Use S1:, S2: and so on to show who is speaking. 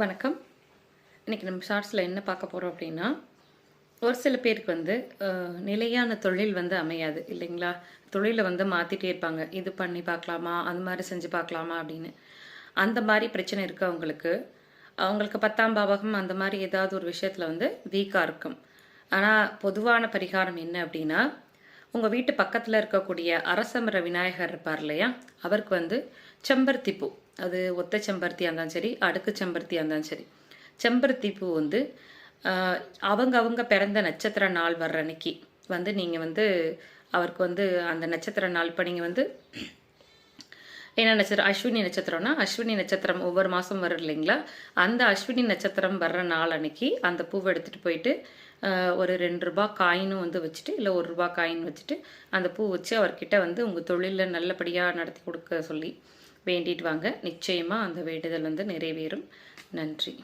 S1: வணக்கம். இன்றைக்கி நம்ம ஷார்ட்ஸில் என்ன பார்க்க போகிறோம் அப்படின்னா, ஒரு சில பேருக்கு நிலையான தொழில் அமையாது இல்லைங்களா? தொழிலை மாற்றிட்டே இருப்பாங்க. இது பண்ணி பார்க்கலாமா, அந்த மாதிரி செஞ்சு பார்க்கலாமா அப்படின்னு. அந்த மாதிரி பிரச்சனை இருக்கவங்களுக்கு, அவங்களுக்கு 10ஆம் பாவகம் அந்த மாதிரி ஏதாவது ஒரு விஷயத்தில் வீக்காக இருக்கும். ஆனால் பொதுவான பரிகாரம் என்ன அப்படின்னா, உங்கள் வீட்டு பக்கத்தில் இருக்கக்கூடிய அரசமர விநாயகர் இருப்பார் இல்லையா, அவருக்கு செம்பருத்தி பூ, அது ஒத்த செம்பருத்தியாக இருந்தாலும் சரி, அடுக்கு செம்பருத்தியாக இருந்தாலும் சரி, செம்பருத்தி பூ அவங்க பிறந்த நட்சத்திர நாள் வர்ற அன்னைக்கு நீங்கள் அவருக்கு அந்த நட்சத்திர நாள் இப்போ நீங்கள் என்ன நட்சத்திரம், அஸ்வினி நட்சத்திரம்னா அஸ்வினி நட்சத்திரம் ஒவ்வொரு மாதம் வரும் இல்லைங்களா, அந்த அஸ்வினி நட்சத்திரம் வர்ற நாள் அன்னைக்கு அந்த பூவை எடுத்துகிட்டு போயிட்டு ஒரு 2 ரூபா காயினும் வச்சுட்டு, இல்லை 1 ரூபா காயின் வச்சுட்டு அந்த பூ வச்சு அவர்கிட்ட உங்கள் தொழிலில் நல்லபடியாக நடத்தி கொடுக்க சொல்லி வேண்டிட்டு வாங்க. நிச்சயமாக அந்த வேண்டுதல் நிறைவேறும். நன்றி.